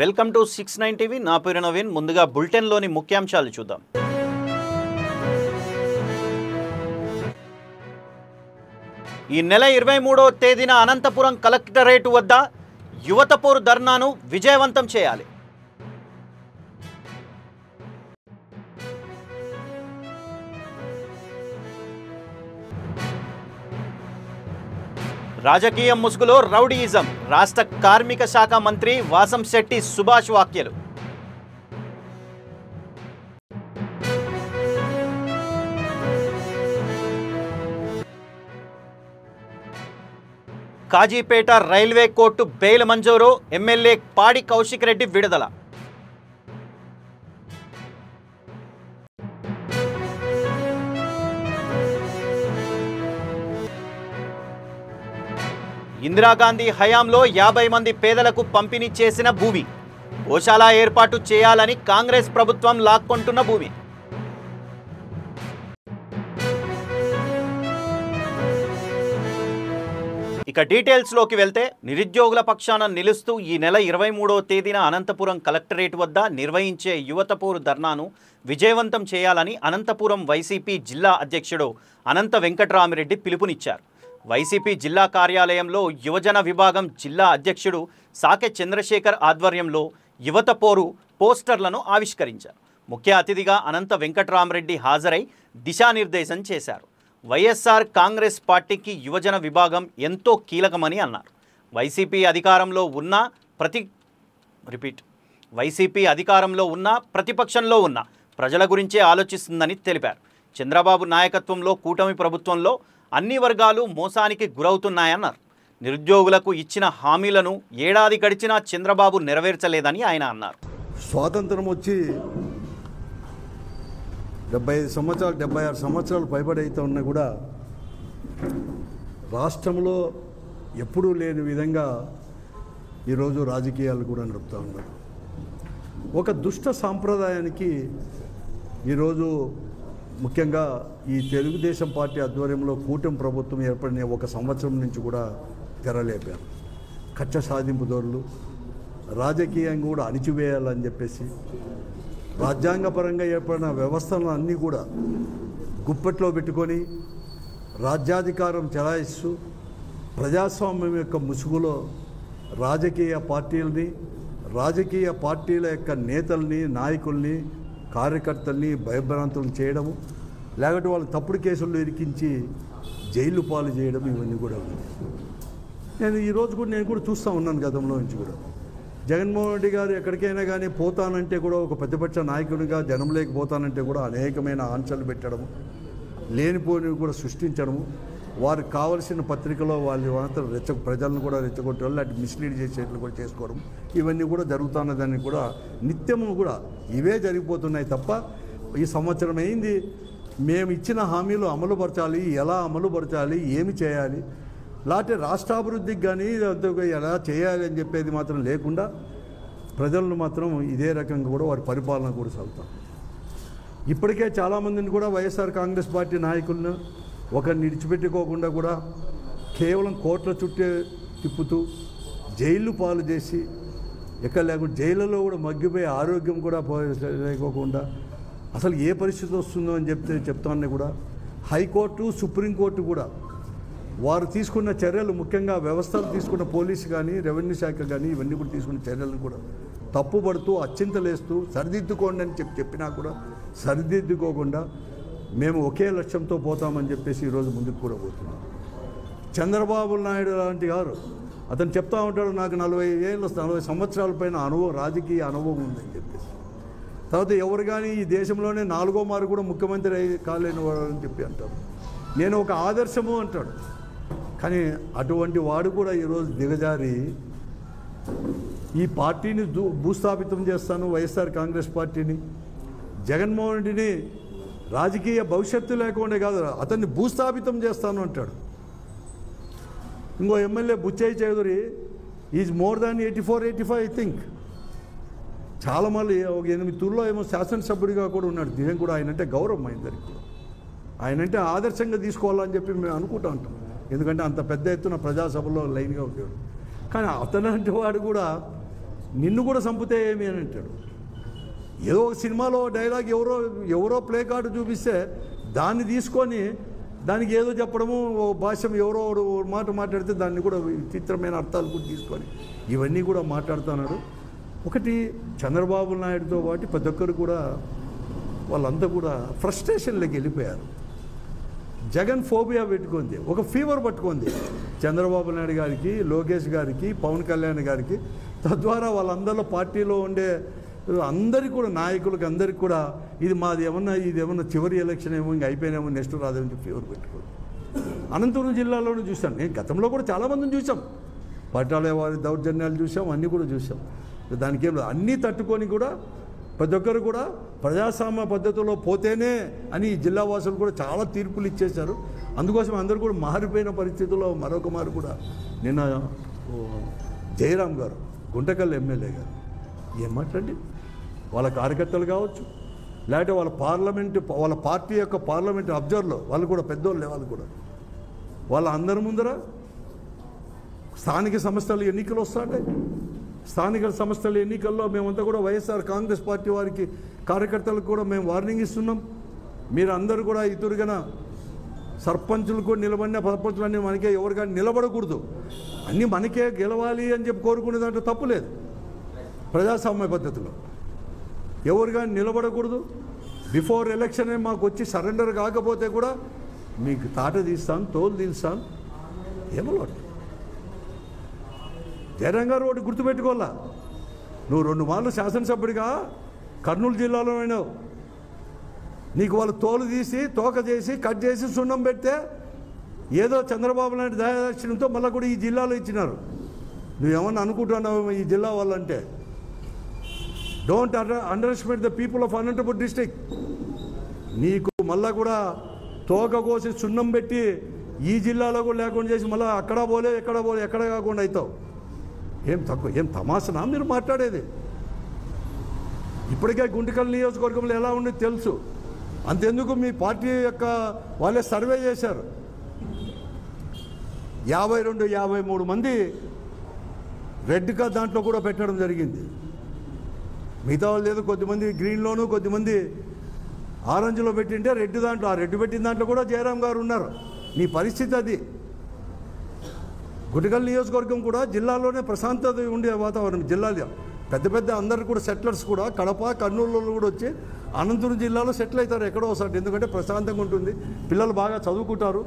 Welcome to 69 TV. నా పేరు నవీన్. ముందుగా బులెటిన్లోని ముఖ్యాంశాలు చూద్దాం. ఈ నెల 23వ తేదీన అనంతపురం కలెక్టరేట్ వద్ద యువత పోరు ధర్నాను విజయవంతం చేయాలి. రాజకీయ ముసుగులో రౌడీయిజం, రాష్ట్ర కార్మిక శాఖ మంత్రి వాసంశెట్టి సుభాష్ వ్యాఖ్యలు. కాజీపేట రైల్వే కోర్టు బెయిల్ మంజూరు, ఎమ్మెల్యే పాడి కౌశిక్ రెడ్డి విడుదల. ఇందిరాగాంధీ హయాంలో 50 మంది పేదలకు పంపిణీ చేసిన భూమి, గోశాల ఏర్పాటు చేయాలని కాంగ్రెస్ ప్రభుత్వం లాక్కొంటున్న భూమి. ఇక డీటెయిల్స్లోకి వెళ్తే, నిరుద్యోగుల పక్షాన నిలుస్తూ ఈ నెల 23వ తేదీన అనంతపురం కలెక్టరేట్ వద్ద నిర్వహించే యువత పోరు ధర్నాను విజయవంతం చేయాలని అనంతపురం వైసీపీ జిల్లా అధ్యక్షుడు అనంత వెంకటరామిరెడ్డి పిలుపునిచ్చారు. వైసీపీ జిల్లా కార్యాలయంలో యువజన విభాగం జిల్లా అధ్యక్షుడు సాకె చంద్రశేఖర్ ఆధ్వర్యంలో యువత పోరు పోస్టర్లను ఆవిష్కరించారు. ముఖ్య అతిథిగా అనంత వెంకటరామిరెడ్డి హాజరై దిశానిర్దేశం చేశారు. వైఎస్ఆర్ కాంగ్రెస్ పార్టీకి యువజన విభాగం ఎంతో కీలకమని అన్నారు. వైసీపీ అధికారంలో ఉన్న ప్రతిపక్షంలో ఉన్న ప్రజల గురించే ఆలోచిస్తుందని తెలిపారు. చంద్రబాబు నాయకత్వంలో కూటమి ప్రభుత్వంలో అన్ని వర్గాలు మోసానికి గురవుతున్నాయన్నారు. నిరుద్యోగులకు ఇచ్చిన హామీలను ఏడాది గడిచినా చంద్రబాబు నెరవేర్చలేదని ఆయన అన్నారు. స్వాతంత్రం వచ్చి 75 సంవత్సరాలు 76 సంవత్సరాలు పైబడైతే ఉన్నా కూడా రాష్ట్రంలో ఎప్పుడూ లేని విధంగా ఈరోజు రాజకీయాలు కూడా నడుపుతూ ఉన్నారు. ఒక దుష్ట సాంప్రదాయానికి ఈరోజు ముఖ్యంగా ఈ తెలుగుదేశం పార్టీ ఆధ్వర్యంలో కూటమి ప్రభుత్వం ఏర్పడిన 1 సంవత్సరం నుంచి కూడా తెరలేపారు. కక్ష సాధింపుదారులు రాజకీయంగా కూడా అణిచివేయాలని చెప్పేసి రాజ్యాంగపరంగా ఏర్పడిన వ్యవస్థలను అన్నీ కూడా గుప్పెట్లో పెట్టుకొని రాజ్యాధికారం చెలాయిస్తూ ప్రజాస్వామ్యం యొక్క ముసుగులో రాజకీయ పార్టీల యొక్క నేతల్ని, నాయకుల్ని, కార్యకర్తల్ని భయభ్రాంతులను చేయడము, లేకపోతే వాళ్ళు తప్పుడు కేసుల్లో ఇరికించి జైలు పాలు చేయడం, ఇవన్నీ కూడా ఉంది. నేను కూడా చూస్తూ ఉన్నాను గతంలో నుంచి కూడా. జగన్మోహన్ రెడ్డి గారు ఎక్కడికైనా కానీ పోతానంటే కూడా ఒక ప్రతిపక్ష నాయకుడిగా జనంలోకి పోతానంటే కూడా అనేకమైన ఆంక్షలు పెట్టడము, లేనిపోయినవి కూడా సృష్టించడము, వారికి కావలసిన పత్రికలో వాళ్ళు ప్రజలను కూడా రెచ్చగొట్టడం, అటు మిస్లీడ్ చేసేట్లు కూడా చేసుకోవడం, ఇవన్నీ కూడా జరుగుతున్నదని కూడా నిత్యము కూడా ఇవే జరిగిపోతున్నాయి తప్ప ఈ సంవత్సరం అయింది మేము ఇచ్చిన హామీలు అమలుపరచాలి, ఎలా అమలుపరచాలి, ఏమి చేయాలి, లేకపోతే రాష్ట్రాభివృద్ధికి కానీ ఎలా చేయాలి అని చెప్పేది మాత్రం లేకుండా ప్రజలను మాత్రం ఇదే రకంగా కూడా వారి పరిపాలన కూడా సాగుతాం. ఇప్పటికే చాలామందిని కూడా వైఎస్ఆర్ కాంగ్రెస్ పార్టీ నాయకులను ఒకరిని విడిచిపెట్టుకోకుండా కూడా కేవలం కోట్ల చుట్టే తిప్పుతూ జైలు పాలు చేసి ఎక్కడ లేకుండా జైళ్ళలో కూడా మగ్గిపోయి ఆరోగ్యం కూడా లేకోకుండా అసలు ఏ పరిస్థితి వస్తుందో అని చెప్తానే కూడా హైకోర్టు, సుప్రీంకోర్టు కూడా వారు తీసుకున్న చర్యలు, ముఖ్యంగా వ్యవస్థలు తీసుకున్న పోలీసు కానీ రెవెన్యూ శాఖ కానీ ఇవన్నీ కూడా తీసుకున్న చర్యలను కూడా తప్పుపడుతూ అచ్చింతలేస్తూ సరిదిద్దుకోండి అని చెప్పినా కూడా సరిదిద్దుకోకుండా మేము ఒకే లక్ష్యంతో పోతామని చెప్పేసి ఈరోజు ముందుకు కూడా పోతున్నాం. చంద్రబాబు నాయుడు లాంటి గారు అతను చెప్తా ఉంటాడు, నాకు 40 సంవత్సరాల పైన రాజకీయ అనుభవం ఉందని చెప్పేసి. తర్వాత ఎవరు కానీ ఈ దేశంలోనే 4వ మారు కూడా ముఖ్యమంత్రి కాలేని వాడు అని చెప్పి అంటారు. నేను ఒక ఆదర్శము అంటాడు. కానీ అటువంటి వాడు కూడా ఈరోజు దిగజారి ఈ పార్టీని భూస్థాపితం చేస్తాను, వైఎస్ఆర్ కాంగ్రెస్ పార్టీని, జగన్మోహన్ రెడ్డిని రాజకీయ భవిష్యత్తు లేకుండా కాదు అతన్ని భూస్థాపితం చేస్తాను అంటాడు. ఇంకో MLA Buchaiah Chowdary is more than 84-85 I think. చాలా మళ్ళీ ఒక 8 తూర్లో ఏమో శాసనసభ్యుడిగా కూడా ఉన్నాడు. దీని కూడా ఆయనంటే గౌరవం అందరికీ కూడా. ఆయనంటే ఆదర్శంగా తీసుకోవాలని చెప్పి మేము అనుకుంటూ ఉంటాం. ఎందుకంటే అంత పెద్ద ఎత్తున ప్రజాసభలో లైన్గా ఉండేవాడు. కానీ అతనంటే వాడు కూడా నిన్ను కూడా చంపితే ఏమి అని అంటాడు. ఏదో ఒక సినిమాలో డైలాగ్ ఎవరో ప్లే కార్డు చూపిస్తే దాన్ని తీసుకొని దానికి ఏదో చెప్పడము, ఓ భాష్యం ఎవరో మాట మాట్లాడితే దాన్ని కూడా విచిత్రమైన అర్థాలు కూడా తీసుకొని ఇవన్నీ కూడా మాట్లాడుతున్నాడు. ఒకటి చంద్రబాబు నాయుడుతో పాటు ప్రతి ఒక్కరు కూడా వాళ్ళంతా కూడా ఫ్రస్ట్రేషన్లోకి వెళ్ళిపోయారు. జగన్ ఫోబియా పెట్టుకుంది, ఒక ఫీవర్ పట్టుకుంది చంద్రబాబు నాయుడు గారికి, లోకేష్ గారికి, పవన్ కళ్యాణ్ గారికి. తద్వారా వాళ్ళందరిలో పార్టీలో ఉండే అందరికీ కూడా నాయకులకి అందరికీ కూడా ఇది ఏమన్నా చివరి ఎలక్షన్ ఏమో ఇంక అయిపోయినేమో నెక్స్ట్ రాదని ఫీవర్ పెట్టుకోండి. అనంతపురం జిల్లాలోనే చూశాను నేను, గతంలో కూడా చాలామందిని చూసాం, పట్టాలే వారి దౌర్జన్యాలు చూసాం, అన్నీ కూడా చూసాం. దానికి ఏం లేదు, అన్నీ తట్టుకొని కూడా ప్రతి ఒక్కరు కూడా ప్రజాస్వామ్య పద్ధతిలో పోతేనే అని జిల్లా వాసులు కూడా చాలా తీర్పులు ఇచ్చేశారు. అందుకోసం అందరూ కూడా మారిపోయిన పరిస్థితుల్లో మరొక మారు కూడా నిన్న జయరాం గారు, గుంటకల్ ఎమ్మెల్యే గారు ఏం మాట్లాడి వాళ్ళ కార్యకర్తలు కావచ్చు, లేకపోతే వాళ్ళ పార్టీ యొక్క పార్లమెంట్ అబ్జర్వర్లు వాళ్ళు కూడా పెద్దోళ్ళే, వాళ్ళు కూడా వాళ్ళ అందరి ముందర స్థానిక సంస్థల ఎన్నికలు వస్తాయి. స్థానిక సంస్థల ఎన్నికల్లో మేమంతా కూడా వైఎస్ఆర్ కాంగ్రెస్ పార్టీ వారికి కార్యకర్తలకు కూడా మేము వార్నింగ్ ఇస్తున్నాం. మీరు అందరూ కూడా ఇతురుగన సర్పంచులు కూడా నిలబడిన సర్పంచులు అన్నీ మనకే ఎవరు కానీ నిలబడకూడదు, అన్నీ మనకే గెలవాలి అని చెప్పి కోరుకునే దాంట్లో తప్పు లేదు. ప్రజాస్వామ్య పద్ధతిలో ఎవరు కానీ నిలబడకూడదు. బిఫోర్ ఎలక్షనే మాకు వచ్చి సరెండర్ కాకపోతే కూడా మీకు తాట తీస్తాను, తోలు తీస్తాను. ఏమో జయరాం గారు ఒకటి గుర్తుపెట్టుకోవాలా, నువ్వు 2 మార్లు శాసనసభ్యుడిగా కర్నూలు జిల్లాలో అయినావు. నీకు వాళ్ళు తోలు తీసి తోక చేసి కట్ చేసి సున్నం పెడితే ఏదో చంద్రబాబు నాయుడు దయాదర్శనంతో మళ్ళీ కూడా ఈ జిల్లాలో ఇచ్చినారు. నువ్వేమన్నా అనుకుంటున్నావు ఈ జిల్లా వాళ్ళంటే? Don't under estimate the people of Anantapur district. నీకు మళ్ళా కూడా తోక కోసి సున్నం పెట్టి ఈ జిల్లాలో కూడా లేకుండా చేసి మళ్ళీ అక్కడ పోలే ఎక్కడ కాకుండా అవుతావు. ఏం తమాసనా మీరు మాట్లాడేది? ఇప్పటికే గుంటకల్ నియోజకవర్గంలో ఎలా ఉండేది తెలుసు. అంతెందుకు మీ పార్టీ యొక్క వాళ్ళే సర్వే చేశారు, 52-53 మంది రెడ్గా దాంట్లో కూడా పెట్టడం జరిగింది. మిగతా వాళ్ళు లేదు, కొద్దిమంది గ్రీన్లోను కొద్దిమంది ఆరెంజ్లో పెట్టింటే రెడ్ దాంట్లో, ఆ రెడ్ పెట్టిన దాంట్లో కూడా జయరాం గారు ఉన్నారు. నీ పరిస్థితి అది. గుంటకల్ నియోజకవర్గం కూడా జిల్లాలోనే ప్రశాంతత ఉండే వాతావరణం. జిల్లాలో పెద్ద అందరు కూడా సెటిలర్స్ కూడా కడప కర్నూలులో కూడా వచ్చి అనంతపురం జిల్లాలో సెటిల్ అవుతారు ఎక్కడో ఒకసారి. ఎందుకంటే ప్రశాంతంగా ఉంటుంది, పిల్లలు బాగా చదువుకుంటారు,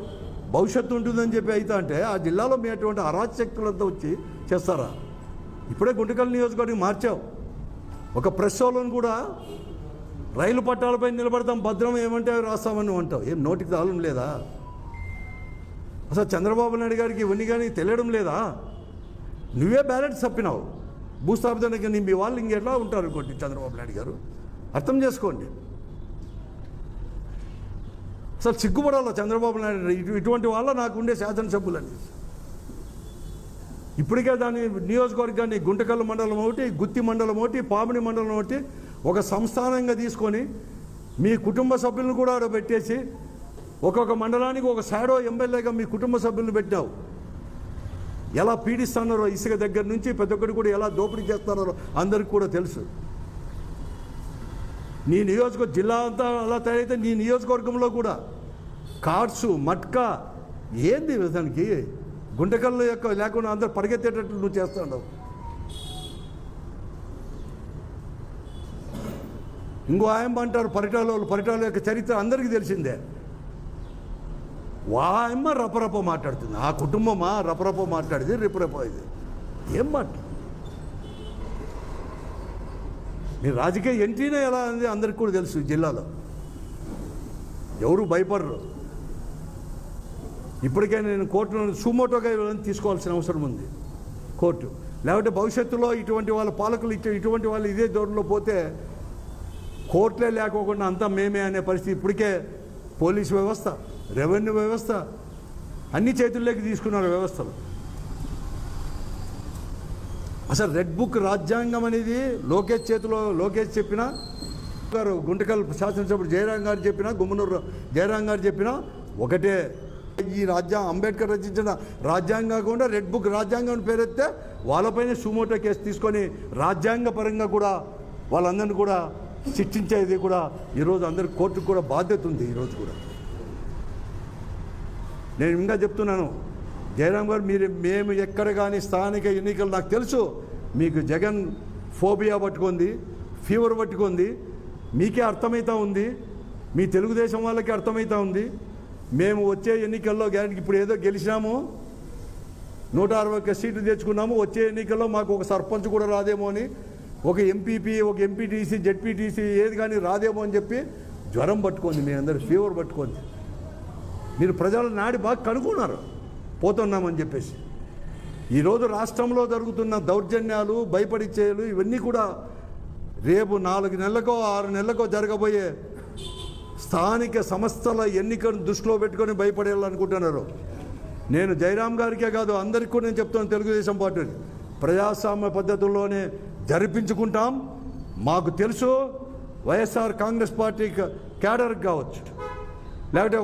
భవిష్యత్తు ఉంటుందని చెప్పి అయితే అంటే ఆ జిల్లాలో మీ అటువంటి అరాచకులంతా వచ్చి చేస్తారా? ఇప్పుడే గుంటకల్ నియోజకవర్గం మార్చావు. ఒక ప్రెస్ వాళ్ళని కూడా రైలు పట్టాలపై నిలబడతాం, భద్రం ఏమంటే రాస్తామని అంటావు. ఏం నోటికి తాళం లేదా? అసలు చంద్రబాబు నాయుడు గారికి ఇవన్నీ కానీ తెలియడం లేదా? నువ్వే బ్యాలెన్స్ తప్పినావు. భూస్థాపితానికి మీ వాళ్ళు ఇంకెట్లా ఉంటారు అనుకోండి చంద్రబాబు నాయుడు గారు, అర్థం చేసుకోండి. అసలు సిగ్గుపడాల చంద్రబాబు నాయుడు. ఇటువంటి వాళ్ళ నాకు ఉండే శాసనసభ్యులని. ఇప్పటికే దాని నియోజకవర్గాన్ని గుంటకల్ మండలం ఒకటి, గుత్తి మండలం ఒకటి, పామిడి మండలం ఒకటి ఒక సంస్థానంగా తీసుకొని మీ కుటుంబ సభ్యులను కూడా ఆడ పెట్టేసి ఒక్కొక్క మండలానికి ఒక షాడో ఎమ్మెల్యేగా మీ కుటుంబ సభ్యులను పెట్టినావు. ఎలా పీడిస్తున్నారో ఇసుక దగ్గర నుంచి ప్రతి ఒక్కరు కూడా ఎలా దోపిడీ చేస్తున్నారో అందరికి కూడా తెలుసు. నీ నియోజకవర్గం జిల్లా అంతా అలా తయారైతే నీ నియోజకవర్గంలో కూడా కార్డ్స్ మట్కా ఏంది దానికి గుంటకల్లో యొక్క లేకుండా అందరు పరిగెత్తేటట్లు నువ్వు చేస్తున్నావు. ఇంకో ఆయమ్మ అంటారు పరిటాల యొక్క చరిత్ర అందరికీ తెలిసిందే. ఆయమ్మ రపరప మాట్లాడుతుంది, ఆ కుటుంబమా రపరప మాట్లాడింది, రిపరప ఇది ఏం మాట? మీ రాజకీయ ఎంట్రీనే ఎలా ఉంది అందరికి కూడా తెలుసు. జిల్లాలో ఎవరు భయపడరు. ఇప్పటికే నేను కోర్టులో సుమోటోగా తీసుకోవాల్సిన అవసరం ఉంది కోర్టు. లేకపోతే భవిష్యత్తులో ఇటువంటి వాళ్ళ పాలకులు ఇటువంటి వాళ్ళు ఇదే దూరంలో పోతే కోర్టులే లేకోకుండా అంతా మేమే అనే పరిస్థితి. ఇప్పటికే పోలీసు వ్యవస్థ, రెవెన్యూ వ్యవస్థ అన్ని చేతుల్లోకి తీసుకున్నారు వ్యవస్థలు. అసలు రెడ్ బుక్ రాజ్యాంగం అనేది లోకేష్ చేతిలో, లోకేష్ చెప్పినా గారు గుంటకల్ శాసనసభ్యుడు జయరాం గారు చెప్పినా, గుమ్మనూరు జయరాం గారు చెప్పినా ఒకటే. ఈ అంబేద్కర్ రచించిన రాజ్యాంగం కాకుండా రెడ్ బుక్ రాజ్యాంగం పేరెత్తే వాళ్ళపైన సుమోటో కేసు తీసుకొని రాజ్యాంగ పరంగా కూడా వాళ్ళందరినీ కూడా శిక్షించేది కూడా ఈరోజు అందరి కోర్టుకు కూడా బాధ్యత ఉంది. ఈరోజు కూడా నేను ఇంకా చెప్తున్నాను, జయరాం గారు మేము ఎక్కడ కానీ స్థానిక ఎన్నికలు నాకు తెలుసు మీకు జగన్ ఫోబియా పట్టుకుంది, ఫీవర్ పట్టుకుంది, మీకే అర్థమవుతా ఉంది, మీ తెలుగుదేశం వాళ్ళకి అర్థమవుతా ఉంది. మేము వచ్చే ఎన్నికల్లో ఇప్పుడు ఏదో గెలిచినాము, 161 సీట్లు తెచ్చుకున్నాము, వచ్చే ఎన్నికల్లో మాకు ఒక సర్పంచ్ కూడా రాదేమో అని, ఒక ఎంపీపీ, ఒక ఎంపీటీసీ, జెడ్పీటీసీ ఏది కానీ రాదేమో అని చెప్పి జ్వరం పట్టుకుంది, మీ అందరు ఫీవర్ పట్టుకుంది. మీరు ప్రజల నాడి బాగా కనుక్కున్నారు పోతున్నామని చెప్పేసి. ఈరోజు రాష్ట్రంలో జరుగుతున్న దౌర్జన్యాలు, భయపడిచ్చేలు ఇవన్నీ కూడా రేపు 4 నెలలకో 6 నెలలకో జరగబోయే స్థానిక సంస్థల ఎన్నికను దృష్టిలో పెట్టుకొని భయపడేయాలనుకుంటున్నారు. నేను జయరాం గారికే కాదు అందరికీ కూడా నేను చెప్తాను, తెలుగుదేశం పార్టీ ప్రజాస్వామ్య పద్ధతుల్లోనే జరిపించుకుంటాం. మాకు తెలుసు వైఎస్ఆర్ కాంగ్రెస్ పార్టీ క్యాడర్కి కావచ్చు, లేకపోతే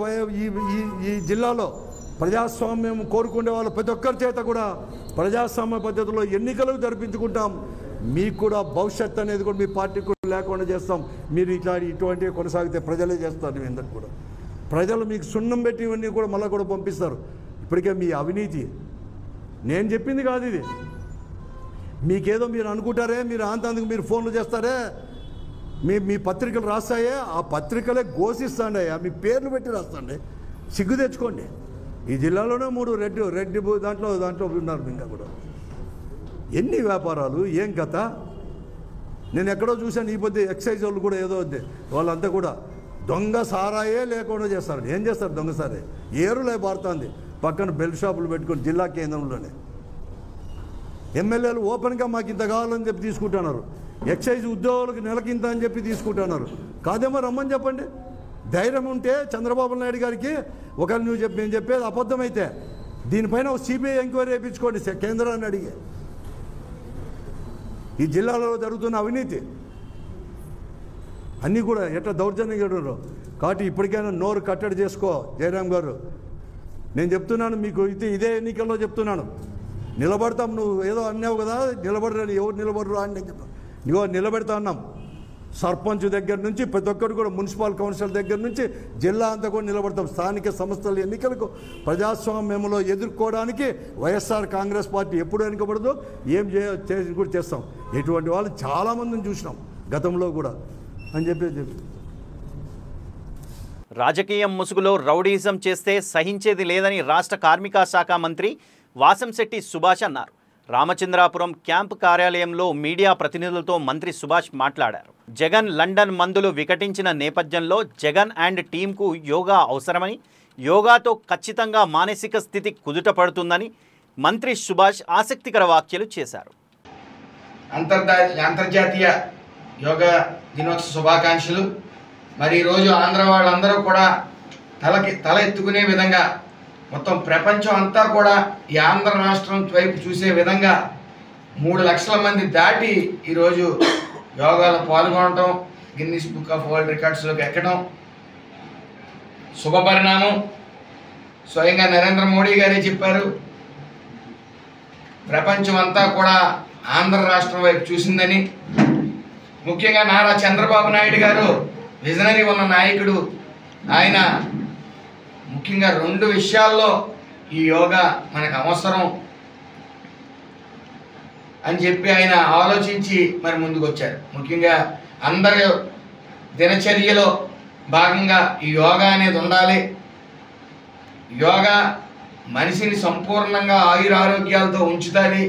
ఈ జిల్లాలో ప్రజాస్వామ్యం కోరుకునే వాళ్ళు ప్రతి ఒక్కరి చేత కూడా ప్రజాస్వామ్య పద్ధతిలో ఎన్నికలు జరిపించుకుంటాం. మీకు కూడా భవిష్యత్తు అనేది కూడా మీ పార్టీ కూడా లేకుండా చేస్తాం. మీరు ఇటువంటివి కొనసాగితే ప్రజలే చేస్తారు. మీ అందరికి కూడా ప్రజలు మీకు సున్నం పెట్టి ఇవన్నీ కూడా మళ్ళీ కూడా పంపిస్తారు. ఇప్పటికే మీ అవినీతి నేను చెప్పింది కాదు, ఇది మీకేదో మీరు అనుకుంటారే, మీరు అంతందుకు మీరు ఫోన్లు చేస్తారే, మీ పత్రికలు రాస్తాయే, ఆ పత్రికలే ఘోషిస్తాండే, మీ పేర్లు పెట్టి రాస్తాండే. సిగ్గు తెచ్చుకోండి. ఈ జిల్లాలోనే 3 రెడ్ దాంట్లో ఉన్నారు. ఇంకా కూడా ఎన్ని వ్యాపారాలు, ఏం కథ. నేను ఎక్కడో చూశాను, ఈ పొద్దు ఎక్సైజ్ వాళ్ళు కూడా ఏదో వాళ్ళంతా కూడా దొంగ సారాయే లేకుండా చేస్తారు. ఏం చేస్తారు దొంగ సారాయి? ఏరులే పారుతుంది పక్కన బెల్ షాపులు పెట్టుకొని జిల్లా కేంద్రంలోనే. ఎమ్మెల్యేలు ఓపెన్గా మాకు ఇంత కావాలని చెప్పి తీసుకుంటున్నారు. ఎక్సైజ్ ఉద్యోగులకు నెలకింత అని చెప్పి తీసుకుంటున్నారు. కాదేమో రమ్మని చెప్పండి. ధైర్యం ఉంటే చంద్రబాబు నాయుడు గారికి ఒకవేళ నేను చెప్పేది అబద్ధమైతే దీనిపైన ఒక సిబిఐ ఎంక్వైరీ వేయించుకోండి కేంద్రాన్ని అడిగి. ఈ జిల్లాలో జరుగుతున్న అవినీతి అన్నీ కూడా ఎట్లా దౌర్జన్యం చేయడం. కాబట్టి ఇప్పటికైనా నోరు కట్టడి చేసుకో జయరాం గారు. నేను చెప్తున్నాను మీకు, ఇదే ఎన్నికల్లో చెప్తున్నాను, నిలబడతాం. నువ్వు ఏదో అన్నావు కదా, నిలబడరని. ఎవరు నిలబడరు అని నేను చెప్తాను. నువ్వు నిలబెడతా అన్నాం. సర్పంచ్ దగ్గర నుంచి ప్రతి ఒక్కరు కూడా, మున్సిపల్ కౌన్సిల్ దగ్గర నుంచి జిల్లా అంతా కూడా నిలబడతాం. స్థానిక సంస్థల ఎన్నికలకు ప్రజాస్వామ్యంలో ఎదుర్కోవడానికి వైఎస్ఆర్ కాంగ్రెస్ పార్టీ ఎప్పుడు వెనుకబడదో ఏం చేసి కూడా చేస్తాం. ఇటువంటి వాళ్ళు చాలామందిని చూసినాం గతంలో కూడా అని చెప్పి. రాజకీయం ముసుగులో రౌడీజం చేస్తే సహించేది లేదని రాష్ట్ర కార్మిక శాఖ మంత్రి వాసంశెట్టి సుభాష్ అన్నారు. రామచంద్రాపురం క్యాంపు కార్యాలయంలో మీడియా ప్రతినిధులతో మంత్రి సుభాష్ మాట్లాడారు. జగన్ లండన్ మందులు వికటించిన నేపథ్యంలో జగన్ అండ్ టీంకు యోగా అవసరమని, యోగాతో ఖచ్చితంగా మానసిక స్థితి కుదుట పడుతుందని మంత్రి సుభాష్ ఆసక్తికర వ్యాఖ్యలు చేశారు. అంతర్జాతీయ యోగా దినోత్సవ శుభాకాంక్షలు. మరి ఈరోజు ఆంధ్ర వాళ్ళందరూ కూడా తల ఎత్తుకునే విధంగా మొత్తం ప్రపంచం అంతా కూడా ఈ ఆంధ్ర రాష్ట్రం వైపు చూసే విధంగా 3 లక్షల మంది దాటి ఈరోజు యోగాలో పాల్గొనడం, గిన్నిస్ బుక్ ఆఫ్ వరల్డ్ రికార్డ్స్లోకి ఎక్కడం శుభపరిణామం. స్వయంగా నరేంద్ర మోడీ గారే చెప్పారు, ప్రపంచం అంతా కూడా ఆంధ్ర రాష్ట్రం వైపు చూసిందని. ముఖ్యంగా నారా చంద్రబాబు నాయుడు గారు విజనరీ ఉన్న నాయకుడు. ఆయన ముఖ్యంగా 2 విషయాల్లో ఈ యోగా మనకు అవసరం అని చెప్పి ఆయన ఆలోచించి మరి ముందుకు వచ్చారు. ముఖ్యంగా అందరి దినచర్యలో భాగంగా ఈ యోగా అనేది ఉండాలి. యోగా మనిషిని సంపూర్ణంగా ఆయురారోగ్యాలతో ఉంచుతుంది.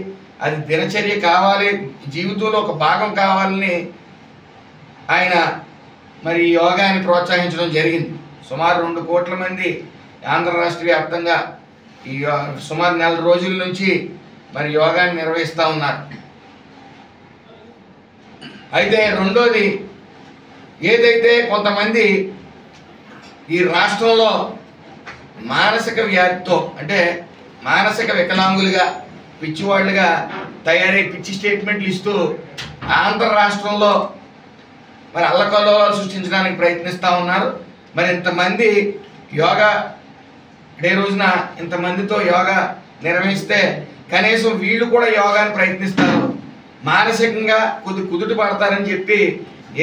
అది దినచర్య కావాలి, జీవితంలో ఒక భాగం కావాలని ఆయన మరి యోగాని ప్రోత్సహించడం జరిగింది. సుమారు 2 కోట్ల మంది ఆంధ్ర రాష్ట్ర వ్యాప్తంగా ఈ సుమారు 4 రోజుల నుంచి మరి యోగాన్ని నిర్వహిస్తూ ఉన్నారు. అయితే రెండోది, ఏదైతే కొంతమంది ఈ రాష్ట్రంలో మానసిక వ్యాధితో, అంటే మానసిక వికలాంగులుగా, పిచ్చివాళ్ళుగా తయారై పిచ్చి స్టేట్మెంట్లు ఇస్తూ ఆంధ్ర రాష్ట్రంలో మరి అల్లకల్లోలాలు సృష్టించడానికి ప్రయత్నిస్తూ ఉన్నారు. మరి ఇంతమంది యోగా డే రోజున ఇంతమందితో యోగా నిర్వహిస్తే కనీసం వీళ్ళు కూడా యోగాని ప్రయత్నిస్తారు, మానసికంగా కుదుట పడతారని చెప్పి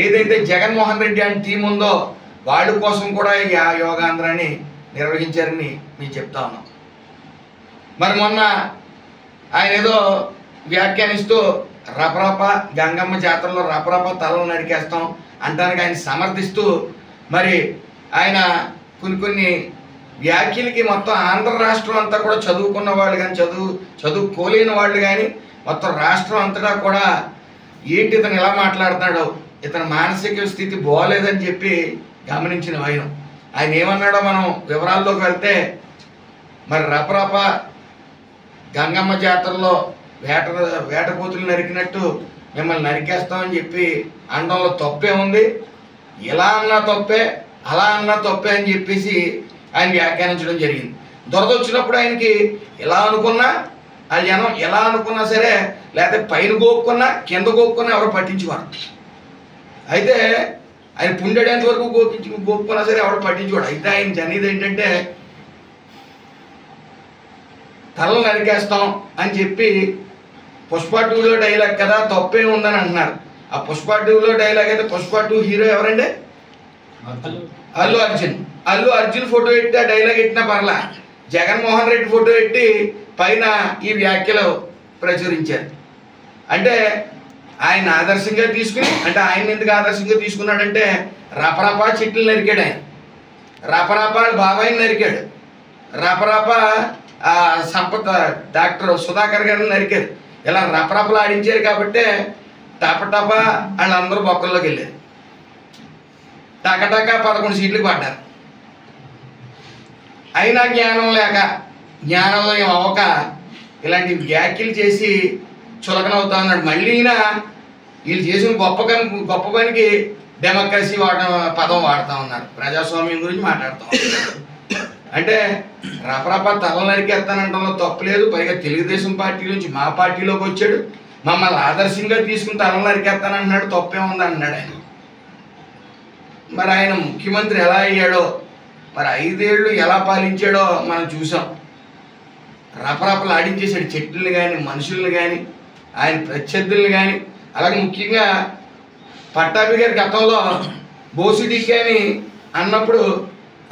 ఏదైతే జగన్మోహన్ రెడ్డి అని టీం ఉందో వాళ్ళ కోసం కూడా ఈ యోగాంధ్రాన్ని నిర్వహించారని మేము చెప్తా ఉన్నాం. మరి మొన్న ఆయన ఏదో వ్యాఖ్యానిస్తూ రపరప గంగమ్మ జాతరలో రపరప తలలు నరికేస్తాం అంటానికి ఆయన సమర్థిస్తూ మరి ఆయన కొన్ని వ్యాఖ్యలకి మొత్తం ఆంధ్ర రాష్ట్రం అంతా కూడా చదువుకున్న వాళ్ళు కానీ చదువుకోలేని వాళ్ళు కానీ మొత్తం రాష్ట్రం అంతటా కూడా ఏంటి ఇతను ఇలా మాట్లాడుతున్నాడు, ఇతని మానసిక స్థితి బాగోలేదని చెప్పి గమనించిన ఆయన ఏమన్నాడో మనం వివరాల్లోకి వెళ్తే, మరి రపరప గంగమ్మ జాతరలో వేటపోతులు నరికినట్టు మిమ్మల్ని నరికేస్తామని చెప్పి అనడంలో తప్పే ఉంది, ఇలా అన్నా తప్పే అలా అన్నా తప్పే అని చెప్పేసి ఆయన వ్యాఖ్యానించడం జరిగింది. దొరద వచ్చినప్పుడు ఆయనకి ఎలా అనుకున్నా ఆ జనం ఎలా అనుకున్నా సరే, లేకపోతే పైన గోక్కున్నా కింద గోక్కున్నా ఎవరు పట్టించుకోరు. అయితే ఆయన పుండేంత వరకు గోక్కున్నా సరే ఎవరు పట్టించుకోడు. అయితే ఆయన అనేది ఏంటంటే తలలు నరికేస్తాం అని చెప్పి పుష్ప 2లో డైలాగ్ కదా తప్పే ఉందని అంటున్నారు. ఆ పుష్ప 2లో డైలాగ్ అయితే పుష్ప 2 హీరో ఎవరండి? అల్లు అర్జున్ ఫోటో పెట్టి ఆ డైలాగ్ ఎట్టినా పర్లా, జగన్మోహన్ రెడ్డి ఫోటో పెట్టి పైన ఈ వ్యాఖ్యలు ప్రచురించారు. అంటే ఆయన ఆదర్శంగా తీసుకుని, అంటే ఆయన ఎందుకు ఆదర్శంగా తీసుకున్నాడంటే రపరప చెట్లు నరికాడు, ఆయన రపరప బాబాయిని నరికాడు, రపరప సంపత్ డాక్టర్ సుధాకర్ గారిని నరికారు. ఇలా రపరపలు ఆడించారు కాబట్టి టపటప వాళ్ళందరూ బొక్కల్లోకి వెళ్ళారు, టకటక 11 సీట్లకు పడ్డారు. అయినా జ్ఞానం లేక జ్ఞానోదయం అవ్వక ఇలాంటి వ్యాఖ్యలు చేసి చులకనవుతా ఉన్నాడు. మళ్ళీ వీళ్ళు చేసిన గొప్ప పనికి డెమోక్రసీ పదం వాడుతూ ఉన్నారు, ప్రజాస్వామ్యం గురించి మాట్లాడుతూ ఉన్నారు. అంటే రపరప తల నరికేస్తానంటంలో తప్పులేదు, పైగా తెలుగుదేశం పార్టీ నుంచి మా పార్టీలోకి వచ్చాడు, మమ్మల్ని ఆదర్శంగా తీసుకుని తల నరికేస్తానంటున్నాడు, తప్పే ఉంది అంటున్నాడు ఆయన. మరి ఆయన ముఖ్యమంత్రి ఎలా అయ్యాడో, మరి 5 ఏళ్ళు ఎలా పాలించాడో మనం చూసాం. రపరపలు ఆడించేసాడు చెట్లను కానీ మనుషుల్ని కానీ ఆయన ప్రత్యర్థుల్ని కానీ. అలాగే ముఖ్యంగా పట్టాభి గారి గతంలో బోసిడికి అని అన్నప్పుడు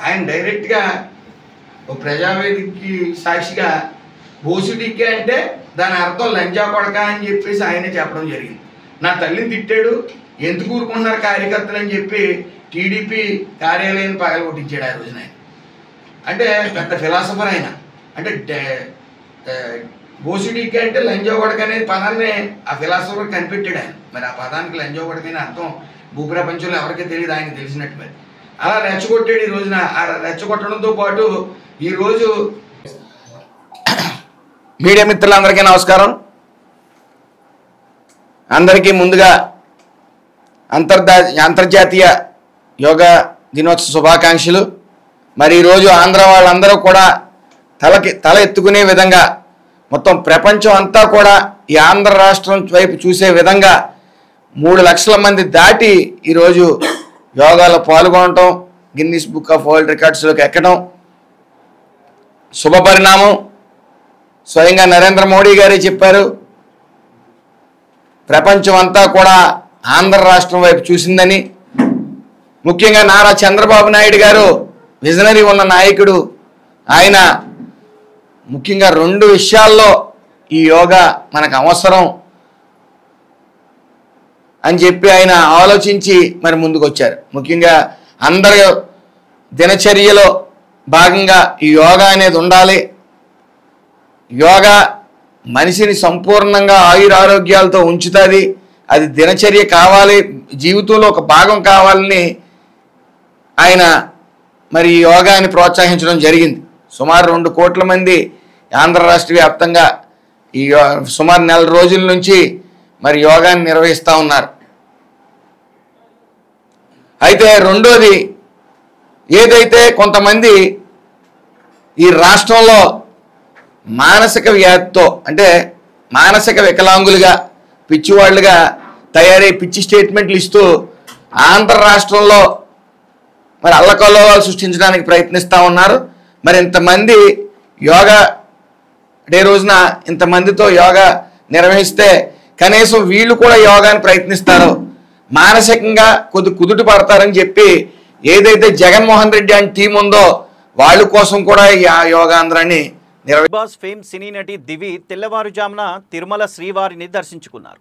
ఆయన డైరెక్ట్గా ఓ ప్రజావేదికకి సాక్షిగా బోసిడికి అంటే దాని అర్థం లంజా కొడక అని చెప్పేసి ఆయనే చెప్పడం జరిగింది. నా తల్లిని తిట్టాడు, ఎందుకు ఊరుకుంటున్నారు కార్యకర్తలు అని చెప్పి టీడీపీ కార్యాలయాన్ని పగలగొట్టించాడు ఆ రోజున. అంటే పెద్ద ఫిలాసఫర్ ఆయన. అంటే బోసిడికి అంటే లంజోగొడక అనే పదాన్ని ఆ ఫిలాసఫర్ కనిపెట్టాడు ఆయన. మరి ఆ పదానికి లంజోగొడక అనే అర్థం భూప్రపంచంలో ఎవరికీ తెలియదు, ఆయనకు తెలిసినట్టు. మరి అలా రెచ్చగొట్టాడు ఈ రోజున. ఆ రెచ్చగొట్టడంతో పాటు ఈరోజు మీడియా మిత్రులందరికీ నమస్కారం. అందరికీ ముందుగా అంతర్జాతీయ యోగా దినోత్సవ శుభాకాంక్షలు. మరి ఈరోజు ఆంధ్ర వాళ్ళందరూ కూడా తల ఎత్తుకునే విధంగా మొత్తం ప్రపంచం అంతా కూడా ఈ ఆంధ్ర రాష్ట్రం వైపు చూసే విధంగా 3 లక్షల మంది దాటి ఈరోజు యోగాలో పాల్గొనటం, గిన్నిస్ బుక్ ఆఫ్ వరల్డ్ రికార్డ్స్లోకి ఎక్కడం శుభపరిణామం. స్వయంగా నరేంద్ర మోడీ గారే చెప్పారు, ప్రపంచం అంతా కూడా ఆంధ్ర రాష్ట్రం వైపు చూసిందని. ముఖ్యంగా నారా చంద్రబాబు నాయుడు గారు విజనరీ ఉన్న నాయకుడు. ఆయన ముఖ్యంగా 2 విషయాల్లో ఈ యోగా మనకు అవసరం అని చెప్పి ఆయన ఆలోచించి మరి ముందుకు వచ్చారు. ముఖ్యంగా అందరి దినచర్యలో భాగంగా ఈ యోగా అనేది ఉండాలి. యోగా మనిషిని సంపూర్ణంగా ఆయురారోగ్యాలతో ఉంచుతుంది, అది దినచర్య కావాలి, జీవితంలో ఒక భాగం కావాలని ఆయన మరి యోగాని ప్రోత్సహించడం జరిగింది. సుమారు 2 కోట్ల మంది ఆంధ్ర రాష్ట్ర వ్యాప్తంగా ఈ సుమారు 4 రోజుల నుంచి మరి యోగాని నిర్వహిస్తూ ఉన్నారు. అయితే రెండోది, ఏదైతే కొంతమంది ఈ రాష్ట్రంలో మానసిక వ్యాధితో, అంటే మానసిక వికలాంగులుగా పిచ్చివాళ్ళుగా తయారై పిచ్చి స్టేట్మెంట్లు ఇస్తూ ఆంధ్ర రాష్ట్రంలో మరి అల్లకల్లోలాలు సృష్టించడానికి ప్రయత్నిస్తూ ఉన్నారు. మరి ఇంతమంది యోగా డే రోజున ఇంతమందితో యోగా నిర్వహిస్తే కనీసం వీళ్ళు కూడా యోగాని ప్రయత్నిస్తారో, మానసికంగా కుదుట పడతారని చెప్పి ఏదైతే జగన్మోహన్ రెడ్డి అని టీం ఉందో వాళ్ళ కోసం కూడా ఈ యోగాంధ్రాన్ని బాస్ ఫేమ్ సినీ నటి దివి తెల్లవారుజామున తిరుమల శ్రీవారిని దర్శించుకున్నారు.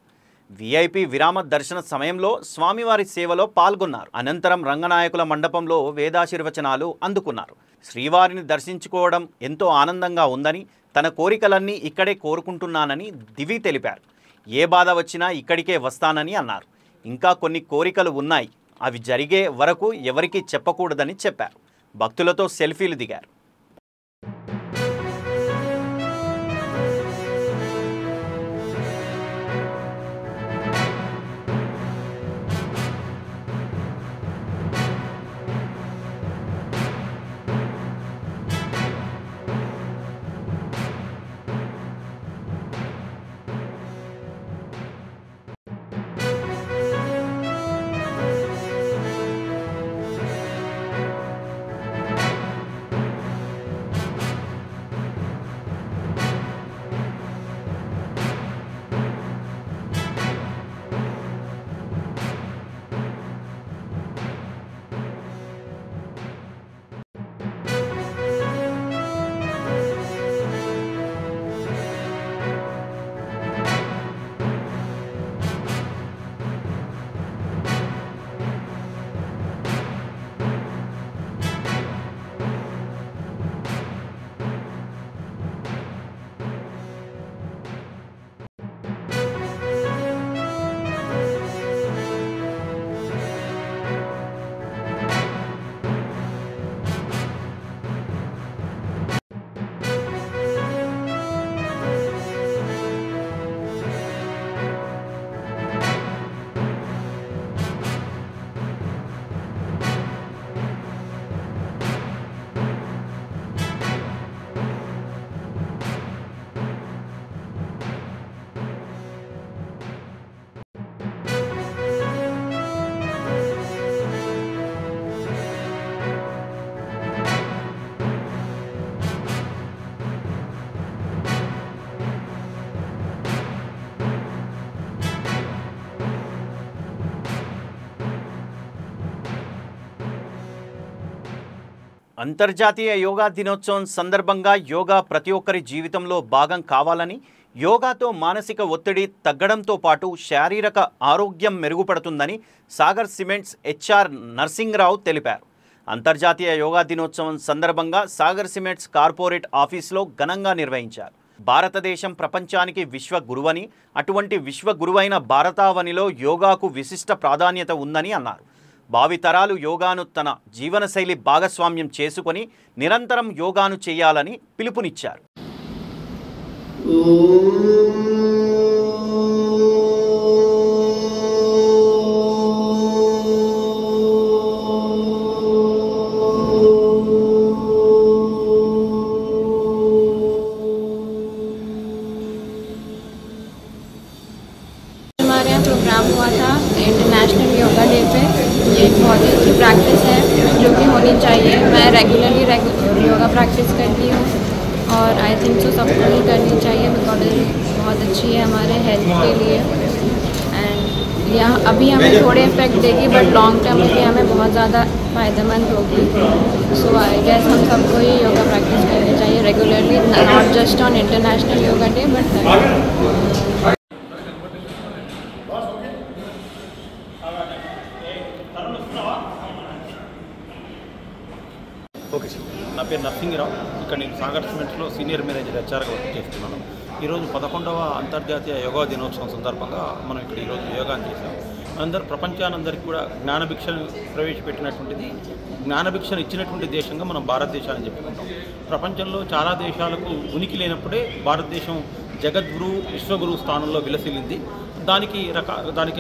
విఐపి విరామ దర్శన సమయంలో స్వామివారి సేవలో పాల్గొన్నారు. అనంతరం రంగనాయకుల మండపంలో వేదాశీర్వచనాలు అందుకున్నారు. శ్రీవారిని దర్శించుకోవడం ఎంతో ఆనందంగా ఉందని, తన కోరికలన్నీ ఇక్కడే కోరుకుంటున్నానని దివి తెలిపారు. ఏ బాధ వచ్చినా ఇక్కడికే వస్తానని అన్నారు. ఇంకా కొన్ని కోరికలు ఉన్నాయి, అవి జరిగే వరకు ఎవరికీ చెప్పకూడదని చెప్పారు. భక్తులతో సెల్ఫీలు దిగారు. అంతర్జాతీయ యోగా దినోత్సవం సందర్భంగా యోగా ప్రతి ఒక్కరి జీవితంలో భాగం కావాలని, యోగాతో మానసిక ఒత్తిడి తగ్గడంతో పాటు శారీరక ఆరోగ్యం మెరుగుపడుతుందని సాగర్ సిమెంట్స్ హెచ్ఆర్ నర్సింగ్రావు తెలిపారు. అంతర్జాతీయ యోగా దినోత్సవం సందర్భంగా సాగర్ సిమెంట్స్ కార్పొరేట్ ఆఫీసులో ఘనంగా నిర్వహించారు. భారతదేశం ప్రపంచానికి విశ్వగురువని, అటువంటి విశ్వగురువైన భారతావనిలో యోగాకు విశిష్ట ప్రాధాన్యత ఉందని అన్నారు. భావితరాలు యోగాను తన జీవనశైలి భాగస్వామ్యం చేసుకొని నిరంతరం యోగాను చేయాలని పిలుపునిచ్చారు. हमारे यहाँ प्रोग्राम हुआ था इंटरनेशनल योगा डे पे। ये एक बहुत ही अच्छी प्रैक्टिस है जो कि होनी चाहिए। मैं रेगुलरली योगा प्रैक्टिस करती हूँ और आई थिंक सो सबको ही करनी चाहिए बिकॉज बहुत अच्छी है हमारे हेल्थ के लिए। एंड यहाँ अभी हमें थोड़े इफेक्ट देगी बट लॉन्ग टर्म में हमें बहुत ज़्यादा फ़ायदेमंद होगी। सो आई गेस हम सबको ही योगा प्रैक्टिस करनी चाहिए regularly, not just on international yoga day but okay sir, నా పేరు నర్సింగ్రావు. ఇక్కడ నేను సాగర్ సిమెంట్స్లో సీనియర్ మేనేజర్ హెచ్ఆర్గా వర్క్ చేస్తున్నాను. ఈరోజు 11వ అంతర్జాతీయ యోగా దినోత్సవం సందర్భంగా మనం ఇక్కడ ఈరోజు యోగాని చేసాం. అందరూ ప్రపంచానందరికీ కూడా జ్ఞానభిక్షను ప్రవేశపెట్టినటువంటిది, జ్ఞానభిక్షను ఇచ్చినటువంటి దేశంగా మనం భారతదేశాన్ని చెప్పుకుంటాం. ప్రపంచంలో చాలా దేశాలకు ఉనికి లేనప్పుడే భారతదేశం జగద్గురు విశ్వగురు స్థానంలో విలసిల్లింది. దానికి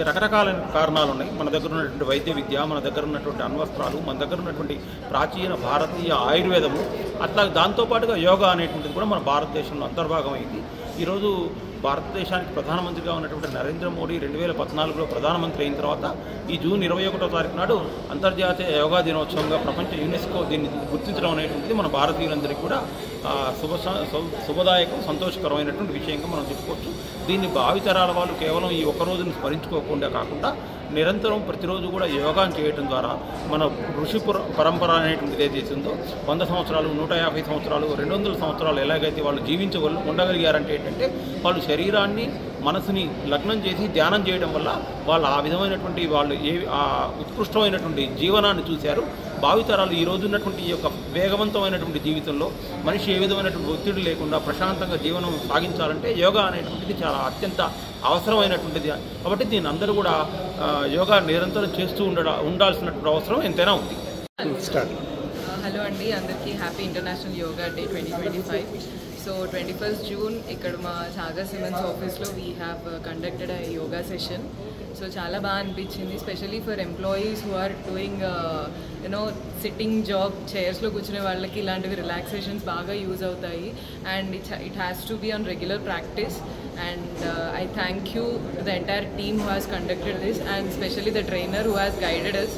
రకరకాల కారణాలు ఉన్నాయి. మన దగ్గర ఉన్నటువంటి వైద్య విద్య, మన దగ్గర ఉన్నటువంటి అణ్వస్త్రాలు, మన దగ్గర ఉన్నటువంటి ప్రాచీన భారతీయ ఆయుర్వేదము, అట్లా దాంతోపాటుగా యోగా అనేటువంటిది కూడా మన భారతదేశంలో అంతర్భాగమైంది. ఈరోజు భారతదేశానికి ప్రధానమంత్రిగా ఉన్నటువంటి నరేంద్ర మోడీ 2014లో ప్రధానమంత్రి అయిన తర్వాత ఈ జూన్ 21వ తారీఖు నాడు అంతర్జాతీయ యోగా దినోత్సవంగా ప్రపంచ యునెస్కో దీన్ని గుర్తించడం అనేటువంటిది మన భారతీయులందరికీ కూడా శుభదాయకం, సంతోషకరమైనటువంటి విషయంగా మనం చెప్పుకోవచ్చు. దీన్ని భావితరాల వాళ్ళు కేవలం ఈ ఒక్క రోజుని స్మరించుకోకుండా కాకుండా నిరంతరం ప్రతిరోజు కూడా యోగాను చేయడం ద్వారా మన ఋషి పరంపర అనేటువంటిది ఏదైతే ఉందో 100 సంవత్సరాలు, 150 సంవత్సరాలు, 200 సంవత్సరాలు ఎలాగైతే వాళ్ళు ఉండగలిగారంటే ఏంటంటే వాళ్ళు శరీరాన్ని, మనసుని లగ్నం చేసి ధ్యానం చేయడం వల్ల వాళ్ళు ఆ విధమైనటువంటి వాళ్ళు ఉత్కృష్టమైనటువంటి జీవనాన్ని చూశారు. భావితరాలు ఈ రోజు ఉన్నటువంటి ఈ యొక్క వేగవంతమైనటువంటి జీవితంలో మనిషి ఏ విధమైనటువంటి ఒత్తిడి లేకుండా ప్రశాంతంగా జీవనం సాగించాలంటే యోగా అనేటువంటిది చాలా అత్యంత అవసరమైనటువంటిది. కాబట్టి దీన్ని అందరూ కూడా యోగా నిరంతరం చేస్తూ ఉండాల్సినటువంటి అవసరం ఎంతైనా ఉంది. హలో అండి, అందరికీ happy international yoga day 2025. So 21st June ఇక్కడ మా సాగర్ సిమెంట్స్ ఆఫీస్లో we have conducted a yoga session. So చాలా బాగా అనిపించింది, especially for employees who are doing sitting job, చైర్స్లో కూర్చునే వాళ్ళకి ఇలాంటివి రిలాక్సేషన్స్ బాగా యూజ్ అవుతాయి. And it has to be on regular practice. And I thank you to the entire team who has conducted this, and specially the trainer who has guided అస్.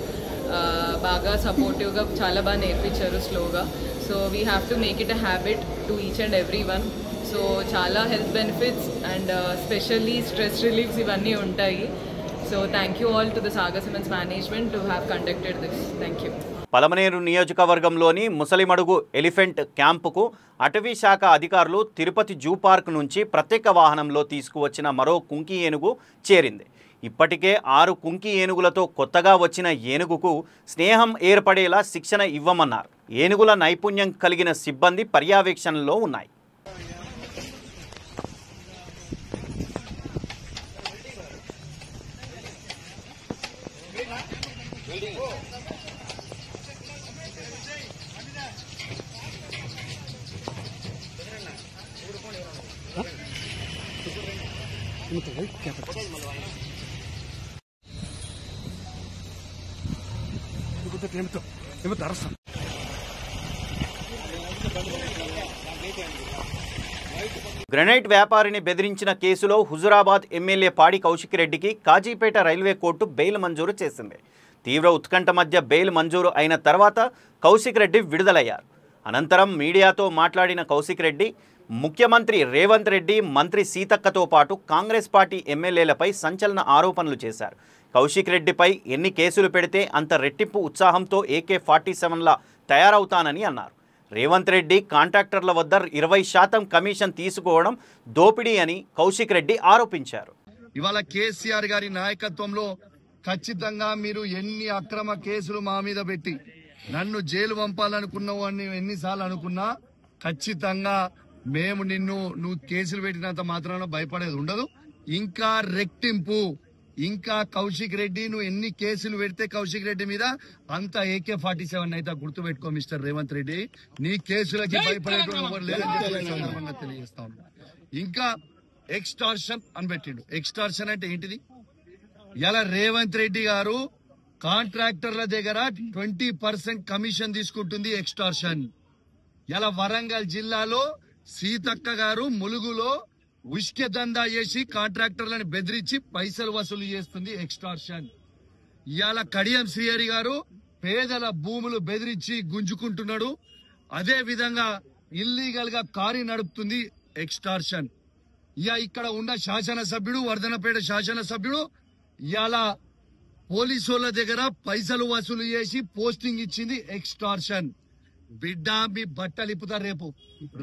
బాగా సపోర్టివ్గా చాలా బాగా నేర్పించారు స్లోగా. So we have to make it a habit to each and every one. So చాలా health benefits and specially stress reliefs ఇవన్నీ ఉంటాయి. So thank you all to the Sagar Cements management to have conducted this. Thank you. Palamaneru నియోజకవర్గంలోని Musalimadugu elephant క్యాంపుకు అటవీ శాఖ అధికారులు Tirupati zoo park నుంచి ప్రత్యేక వాహనంలో తీసుకువచ్చిన మరో కుంకి ఏనుగు చేరింది. ఇప్పటికే 6 కుంకి ఏనుగులతో కొత్తగా వచ్చిన ఏనుగుకు స్నేహం ఏర్పడేలా శిక్షణ ఇవ్వమన్నారు. ఏనుగుల నైపుణ్యం కలిగిన సిబ్బంది పర్యవేక్షణలో ఉన్నాయి. గ్రెనైట్ వ్యాపారిని బెదిరించిన కేసులో హుజురాబాద్ ఎమ్మెల్యే పాడి కౌశిక్ రెడ్డికి కాజీపేట రైల్వే కోర్టు బెయిల్ మంజూరు చేసింది. తీవ్ర ఉత్కంఠ మధ్య బెయిల్ మంజూరు అయిన తర్వాత కౌశిక్ రెడ్డి విడుదలయ్యారు. అనంతరం మీడియాతో మాట్లాడిన కౌశిక్ రెడ్డి ముఖ్యమంత్రి రేవంత్ రెడ్డి, మంత్రి సీతక్కతో పాటు కాంగ్రెస్ పార్టీ ఎమ్మెల్యేలపై సంచలన ఆరోపణలు చేశారు. కౌశిక్ రెడ్డిపై ఎన్ని కేసులు పెడితే అంత రెట్టింపు ఉత్సాహంతో AK-47లా తయారవుతానని అన్నారు. రేవంత్ రెడ్డి కాంట్రాక్టర్ల వద్ద 20% కమిషన్ తీసుకోవడం దోపిడీ అని కౌశిక్ రెడ్డి ఆరోపించారు. ఇవాళ కేసీఆర్ గారి నాయకత్వంలో ఖచ్చితంగా మీరు ఎన్ని అక్రమ కేసులు మా మీద పెట్టి నన్ను జైలు పంపాలనుకున్నావు అని ఎన్నిసార్లు అనుకున్నా ఖచ్చితంగా మేము నువ్వు కేసులు పెట్టినంత మాత్రాన భయపడేది ఉండదు. ఇంకా రెట్టింపు, ఇంకా కౌశిక్ రెడ్డి నువ్వు ఎన్ని కేసులు పెడితే కౌశిక్ రెడ్డి మీద అంత AK-47 అయితే గుర్తుపెట్టుకో మిస్టర్ రేవంత్ రెడ్డి. నీ కేసులకి భయపడేటోడు ఎవరు లేదని సందర్భంగా తెలియజేస్తా ఉన్నా. ఇంకా ఎక్స్టార్షన్ అని పెట్టిండు. ఎక్స్టార్షన్ అంటే ఏంటిది? ఇలా రేవంత్ రెడ్డి గారు కాంట్రాక్టర్ల దగ్గర 20% కమిషన్ తీసుకుంటుంది ఎక్స్టార్షన్. ఇలా వరంగల్ జిల్లాలో సీతక్క గారు ములుగులో ఉష్కె దందా చేసి కాంట్రాక్టర్లను బెదిరించి పైసలు వసూలు చేస్తుంది ఎక్స్టార్షన్. ఇవాళ కడియం శ్రీహరి గారు పేదల భూములు బెదిరించి గుంజుకుంటున్నాడు. అదే విధంగా ఇల్లీగల్ గా కారు నడుపుతుంది ఎక్స్టార్షన్. ఇక్కడ ఉన్న శాసనసభ్యుడు, వర్ధనపేట శాసనసభ్యుడు ఇవాళ పోలీసుల దగ్గర పైసలు వసూలు చేసి పోస్టింగ్ ఇచ్చింది ఎక్స్టార్షన్. బిడ్డ మీ బట్టలు ఇప్పుతారు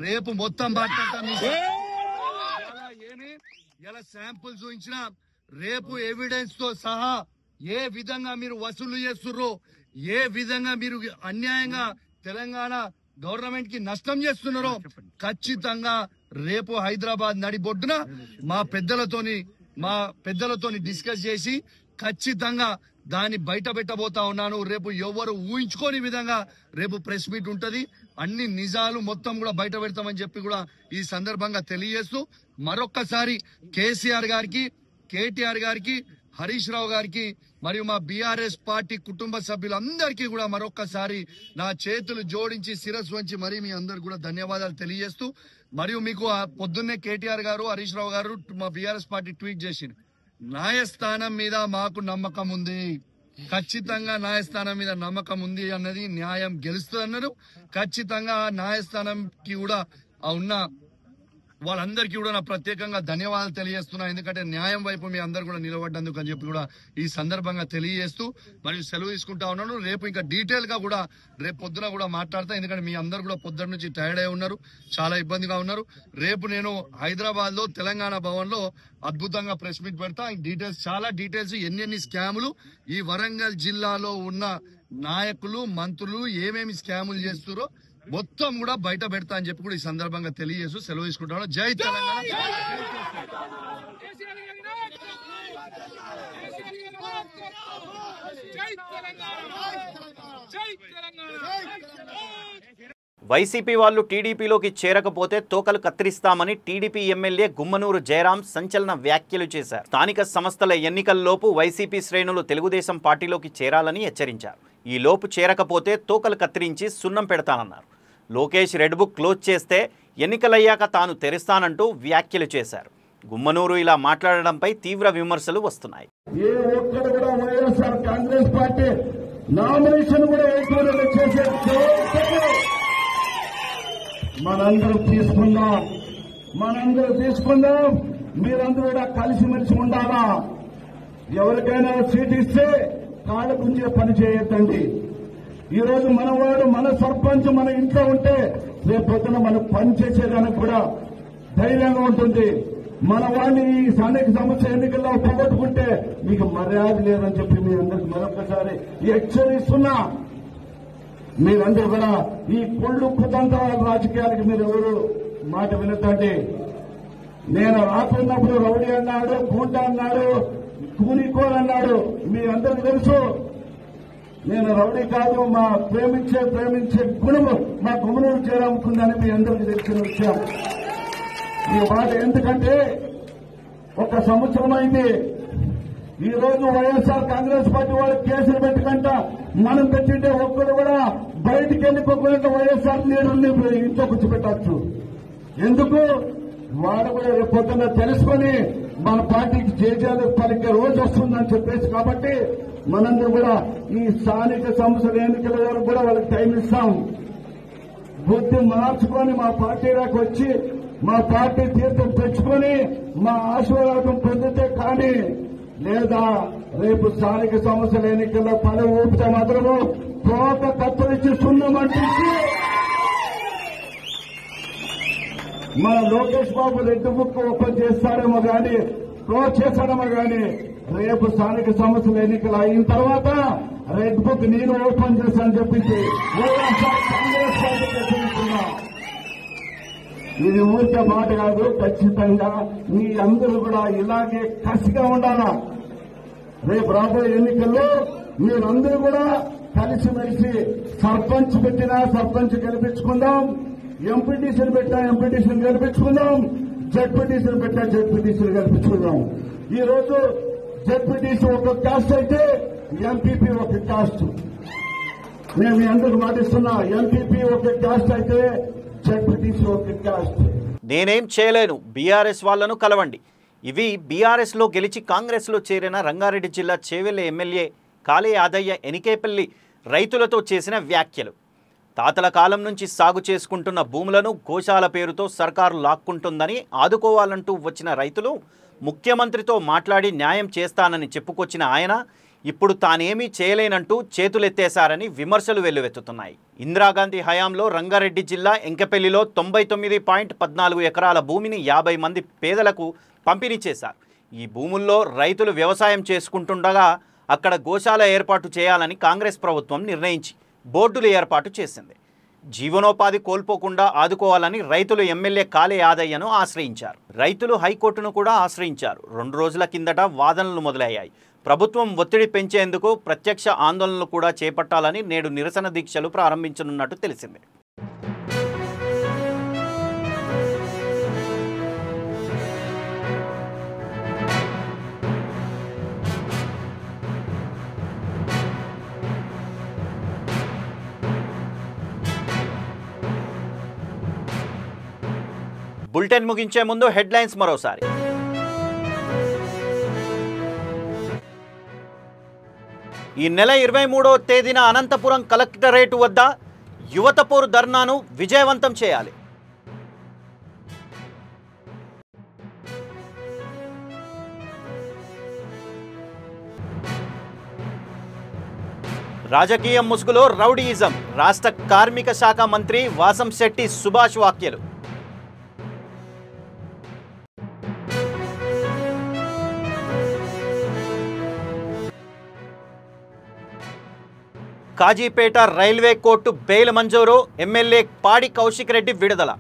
రేపు మొత్తం బట్ట ఇలా శాంపుల్ చూపించిన రేపు ఎవిడెన్స్ తో సహా ఏ విధంగా మీరు వసూలు చేస్తుర్రో, ఏ విధంగా మీరు అన్యాయంగా తెలంగాణ గవర్నమెంట్ కి నష్టం చేస్తున్నారో ఖచ్చితంగా రేపు హైదరాబాద్ నడిబొడ్డున మా పెద్దలతోని డిస్కస్ చేసి ఖచ్చితంగా దాన్ని బయట పెట్టబోతా ఉన్నాను. రేపు ఎవరు ఊహించుకోని విధంగా రేపు ప్రెస్ మీట్ ఉంటది. అన్ని నిజాలు మొత్తం కూడా బయట పెడతామని చెప్పి కూడా ఈ సందర్భంగా తెలియజేస్తూ మరొక్కసారి కేసీఆర్ గారికి, కేటీఆర్ గారికి, హరీష్ రావు గారికి మరియు మా బీఆర్ఎస్ పార్టీ కుటుంబ సభ్యులందరికీ కూడా మరొక్కసారి నా చేతులు జోడించి శిరస్సు వంచి మరీ మీ అందరు కూడా ధన్యవాదాలు తెలియజేస్తూ మరియు మీకు పొద్దున్నే కేటీఆర్ గారు హరీష్ రావు గారు మా బీఆర్ఎస్ పార్టీ ట్వీట్ చేసింది, న్యాయస్థానం మీద మాకు నమ్మకం ఉంది, ఖచ్చితంగా న్యాయస్థానం మీద నమ్మకం ఉంది అన్నది, న్యాయం గెలుస్తుంది అన్నారు. ఖచ్చితంగా న్యాయస్థానంకి కూడా ఉన్న వాళ్ళందరికీ కూడా నా ప్రత్యేకంగా ధన్యవాదాలు తెలియజేస్తున్నా. ఎందుకంటే న్యాయం వైపు మీ అందరు కూడా నిలబడ్డందుకు అని చెప్పి కూడా ఈ సందర్భంగా తెలియజేస్తూ మరియు సెలవు తీసుకుంటా ఉన్నాను. రేపు ఇంకా డీటెయిల్ గా కూడా రేపు పొద్దున కూడా మాట్లాడతా. ఎందుకంటే మీ అందరు కూడా పొద్దున నుంచి టైర్డ్ అయి ఉన్నారు, చాలా ఇబ్బందిగా ఉన్నారు. రేపు నేను హైదరాబాద్ లో తెలంగాణ భవన్ లో అద్భుతంగా ప్రెస్ మీట్ పెడతా. డీటెయిల్స్, చాలా డీటెయిల్స్, ఎన్ని స్కాములు ఈ వరంగల్ జిల్లాలో ఉన్న నాయకులు మంత్రులు ఏమేమి స్కాములు చేస్తారో మొత్తం కూడా బయట పెడతా అని చెప్పి కూడా ఈ సందర్భంగా తెలియజేస్తూ సెలవు తీసుకుంటాను. జై తెలంగాణ. వైసీపీ వాళ్ళు టీడీపీలోకి చేరకపోతే తోకలు కత్తిరిస్తామని టీడీపీ ఎమ్మెల్యే గుమ్మనూరు జయరాం సంచలన వ్యాఖ్యలు చేశారు. స్థానిక సంస్థల ఎన్నికల్లోపు వైసీపీ శ్రేణులు తెలుగుదేశం పార్టీలోకి చేరాలని హెచ్చరించారు. ఈ లోపు చేరకపోతే తోకలు కత్తిరించి సున్నం పెడతానన్నారు. లోకేష్ రెడ్ బుక్ క్లోజ్ చేస్తే ఎన్నికలయ్యాక తాను తెరుస్తానంటూ వ్యాఖ్యలు చేశారు. గుమ్మనూరు ఇలా మాట్లాడడంపై తీవ్ర విమర్శలు వస్తున్నాయి. ఏ ఒక్కరు కూడా వైఎస్ఆర్ కాంగ్రెస్ పార్టీ నామినేషన్ కూడా చేసే మనందరూ తీసుకుందాం. మీరందరూ కూడా కలిసిమెలిసి ఉండాలా. ఎవరికైనా సీట్ ఇస్తే కాళ్ళ గుంజే పని చేయొద్దండి. ఈ రోజు మనవాడు, మన సర్పంచ్ మన ఇంట్లో ఉంటే రేపు పొద్దున మనం పని చేసేదానికి కూడా ధైర్యంగా ఉంటుంది. మన వాడిని ఈ స్థానిక సమస్య ఎన్నికల్లో పోగొట్టుకుంటే మీకు మర్యాద లేదని చెప్పి మీ అందరికి మరొకసారి హెచ్చరిస్తున్నా. మీరందరూ కూడా ఈ కుళ్ళు కుతంత్రాల రాజకీయాలకి మీరు ఎవరు మాట వినొద్దండి. నేను రాకున్నప్పుడు రౌడీ అన్నాడు, గూండా అన్నాడు, కూలికోలు అన్నాడు. మీ అందరికి తెలుసు నేను రౌడీ కాదు. మా ప్రేమించే గుణము మా గుమ్మనూరు చేరాముకుందని మీ అందరికీ తెలిసిన విషయం. ఈ మాట ఎందుకంటే 1 సంవత్సరం అయింది. ఈ రోజు వైఎస్ఆర్ కాంగ్రెస్ పార్టీ వాళ్ళు కేసులు పెట్టకంట మనం పెట్టింటే ఒక్కడు కూడా బయటికి వెళ్ళిపోకుండా వైఎస్ఆర్ లీడర్ని ఇంట్లో కూర్చోబెట్టచ్చు. ఎందుకు? వాడు కూడా రేపు పొద్దున్న తెలుసుకొని మన పార్టీకి జేజేలు పలికే రోజు వస్తుందని చెప్పేసి, కాబట్టి మనందరూ కూడా ఈ స్థానిక సంస్థల ఎన్నికల వరకు కూడా వాళ్ళకి టైం ఇస్తాం. బుద్ధి మార్చుకొని మా పార్టీలోకి వచ్చి మా పార్టీ తీర్థం తెచ్చుకొని మా ఆశీర్వాదం పొందితే కానీ, లేదా రేపు స్థానిక సంస్థల ఎన్నికల్లో పని ఊపితే మాత్రము తోక కత్తిరించి సున్నమంటించి మన Lokesh Babu red book open చేస్తాడేమో కానీ, క్లోజ్ చేస్తాడేమో కానీ, రేపు స్థానిక సంస్థల ఎన్నికలు అయిన తర్వాత రెడ్ బుక్ నేను ఓపెన్ చేస్తానని చెప్పించి కాంగ్రెస్ పార్టీ ప్రకటిస్తున్నా. ఇది ఊరికే మాట కాదు. ఖచ్చితంగా మీ అందరూ కూడా ఇలాగే కసిగా ఉండాలా. రేపు రాబోయే ఎన్నికల్లో మీరందరూ కూడా కలిసిమెలిసి సర్పంచ్ పెట్టినా సర్పంచ్ గెలిపించుకుందాం, ఎంపీటీసీలు పెట్టినా ఎంపీటీసీలు గెలిపించుకుందాం, జెడ్పీటీసీలు పెట్టినా జెడ్పీటీసీలు గెలిపించుకుందాం. ఈ రోజు జెడ్పీటీసీ ఒక కాస్ట్ అయితే ఎంపీపీ ఒక కాస్ట్. నేను మీ అందరికి మాటిస్తున్నా, ఎంపీపీ ఒక కాస్ట్ అయితే జెడ్పీటీసీ ఒక కాస్ట్. నేనేం చేయలేను, బీఆర్ఎస్ వాళ్లను కలవండి. ఇవి బీఆర్ఎస్లో గెలిచి కాంగ్రెస్లో చేరిన రంగారెడ్డి జిల్లా చేవెళ్ల ఎమ్మెల్యే కాళే యాదయ్య ఎనికేపల్లి రైతులతో చేసిన వ్యాఖ్యలు. తాతల కాలం నుంచి సాగు చేసుకుంటున్న భూములను గోశాల పేరుతో సర్కారు లాక్కుంటుందని ఆదుకోవాలంటూ వచ్చిన రైతులు ముఖ్యమంత్రితో మాట్లాడి న్యాయం చేస్తానని చెప్పుకొచ్చిన ఆయన ఇప్పుడు తానేమీ చేయలేనంటూ చేతులెత్తేశారని విమర్శలు వెల్లువెత్తుతున్నాయి. ఇందిరాగాంధీ హయాంలో రంగారెడ్డి జిల్లా ఎంకపల్లిలో 99.14 ఎకరాల భూమిని 50 మంది పేదలకు పంపిణీ చేశారు. ఈ భూముల్లో రైతులు వ్యవసాయం చేసుకుంటుండగా అక్కడ గోశాల ఏర్పాటు చేయాలని కాంగ్రెస్ ప్రభుత్వం నిర్ణయించి బోర్డులు ఏర్పాటు చేసింది. జీవనోపాధి కోల్పోకుండా ఆదుకోవాలని రైతులు ఎమ్మెల్యే కాళే యాదయ్యను ఆశ్రయించారు. రైతులు హైకోర్టును కూడా ఆశ్రయించారు. 2 రోజుల కిందట వాదనలు మొదలయ్యాయి. ప్రభుత్వం ఒత్తిడి పెంచేందుకు ప్రత్యక్ష ఆందోళనలు కూడా చేపట్టాలని నేడు నిరసన దీక్షలు ప్రారంభించనున్నట్టు తెలిసింది. బులెటిన్ ముగించే ముందు హెడ్లైన్స్ మరోసారి. ఈ నెల 23వ తేదీన అనంతపురం కలెక్టరేట్ వద్ద యువత పోరు ధర్నాను విజయవంతం చేయాలి. రాజకీయ ముసుగులో రౌడీయిజం, రాష్ట్ర కార్మిక శాఖ మంత్రి వాసంశెట్టి సుభాష్ వ్యాఖ్యలు. కాజీపేట రైల్వే కోర్టు బెయిల్ మంజూరు, ఎమ్మెల్యే పాడి కౌశిక్ రెడ్డి విడుదల.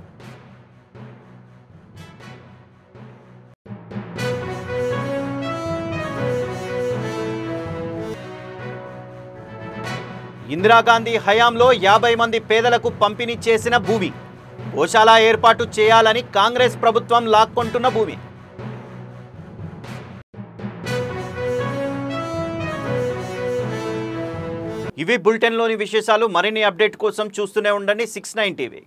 ఇందిరాగాంధీ హయాంలో 50 మంది పేదలకు పంపిణీ చేసిన భూమి, గోశాల ఏర్పాటు చేయాలని కాంగ్రెస్ ప్రభుత్వం లాక్కొంటున్న భూమి. ఇవి బులెటిన్లోని విశేషాలు. మరిన్ని అప్డేట్ కోసం చూస్తూనే ఉండండి 69 టీవీ.